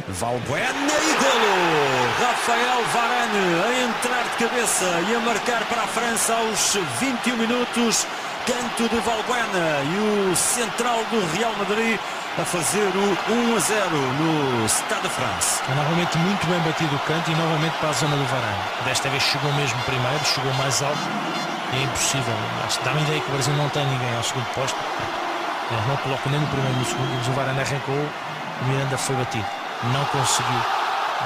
Valbuena e golo! Rafael Varane a entrar de cabeça e a marcar para a França aos 21 minutos. Canto de Valbuena e o central do Real Madrid a fazer o 1-0 no Stade de France. Novamente muito bem batido o canto e novamente para a zona do Varane. Desta vez chegou mesmo primeiro, chegou mais alto. É impossível. Dá-me a ideia que o Brasil não tem ninguém ao segundo posto. Eles não colocam nem no primeiro nem no segundo. Mas o Varane arrancou, o Miranda foi batido. Não conseguiu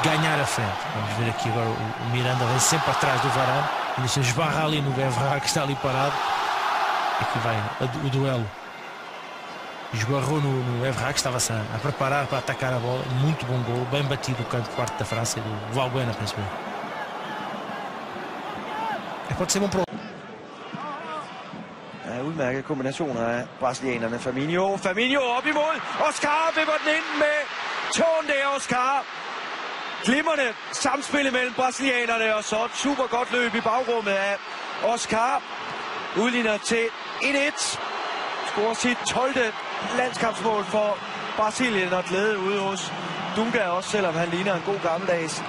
ganhar a frente. Vamos ver aqui agora o Miranda vem sempre atrás do Varane. E se esbarra ali no Evra que está ali parado. Aqui vai o duelo. Esbarrou no Evra que estava-se a preparar para atacar a bola. Muito bom gol, bem batido o canto de parte da França e do Valbuena, penso bem. Pode ser bom para udmærket kombinationer af brasilianerne. Firmino op i mål. Oscar vipper den ind med tåen der, Oscar. Glimrende samspil mellem brasilianerne, og så et super godt løb i bagrummet af Oscar. Udligner til 1-1. Scorer sit 12. landskampsmål for Brasilien og glæde ude hos Dunga, også selvom han ligner en god gammeldags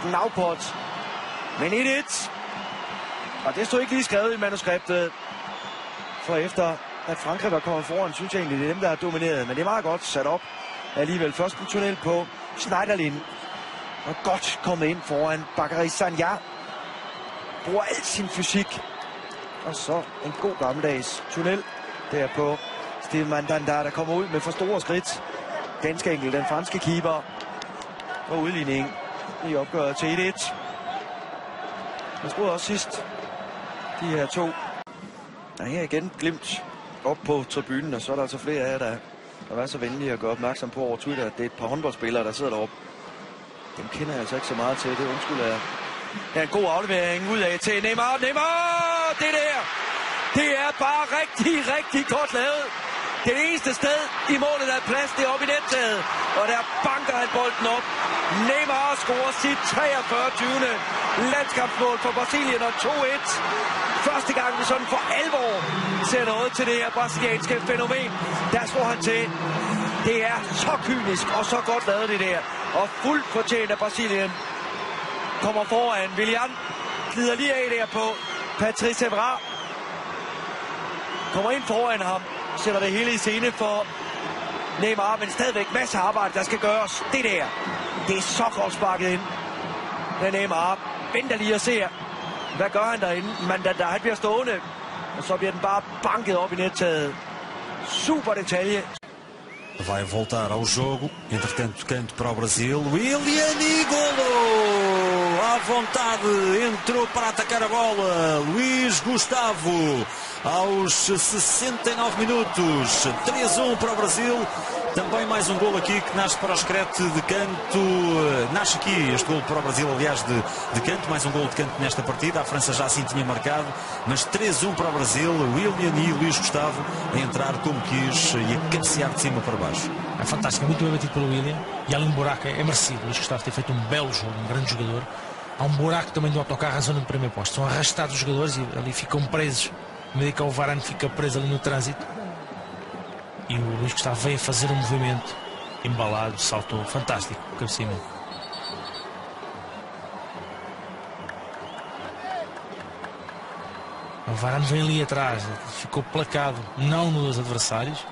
gnavpot. Men 1-1. Og det stod ikke lige skrevet i manuskriptet. For efter at Frankrig var kommet foran, synes jeg egentlig, det er dem, der har domineret. Men det er meget godt sat op alligevel. Først en tunnel på Schneiderlin. Og godt kommet ind foran Bacary Sagna. Bruger al sin fysik. Og så en god gammeldags tunnel der på Steve Mandanda, der kommer ud med for store skridt. Ganske enkelt den franske keeper. Og udligning i opgøret til 1-1. Jeg troede også sidst, de her to. Og her igen Glimt op på tribunen, og så er der altså flere af jer, der er så venlige at gøre opmærksom på over Twitter, at det er et par håndboldspillere, der sidder deroppe. Dem kender jeg altså ikke så meget til. Det undskylder jeg. En god aflevering ud af til Neymar. Neymar! Det der! Det er bare rigtig, rigtig godt lavet. Det eneste sted i målet, der er plads, det er oppe i nettaget. Og der banker han bolden op. Neymar scorer sit 43. landskampsmål for Brasilien og 2-1. Første gang vi sådan for alvor ser noget til det her brasilianske fænomen. Der slår han til. Det er så kynisk og så godt lavet det der. Og fuldt fortjent af Brasilien kommer foran. Willian glider lige af der på Patrice Evra. Kommer ind foran ham. Sætter det hele i scene for Neymar. Men stadigvæk masser af arbejde, der skal gøres. Det der. Det er så godt sparket ind. Men Neymar venter lige og ser. Hvad gør han derinde? Mandanda, han bliver stående. Og så bliver den bare banket op i nettaget. Super detalje. Vai voltar ao jogo, entretanto canto para o Brasil, Willian e golo! À vontade, entrou para atacar a bola, Luís Gustavo, aos 69 minutos, 3-1 para o Brasil. Também mais um golo aqui que nasce para o Screte de canto. Nasce aqui este golo para o Brasil, aliás, de canto. Mais um golo de canto nesta partida. A França já assim tinha marcado. Mas 3-1 para o Brasil. Willian e Luís Gustavo a entrar como quis e a cabecear de cima para baixo. É fantástico, é muito bem batido pelo Willian. E ali um buraco é merecido. Luís Gustavo tem feito um belo jogo, um grande jogador. Há um buraco também do autocarro à zona do primeiro posto. São arrastados os jogadores e ali ficam presos. À medida que o Varane fica preso ali no trânsito. E o Luís Gustavo veio fazer um movimento embalado, saltou, fantástico, o cabeceamento. O Varane vem ali atrás, ficou placado, não nos adversários.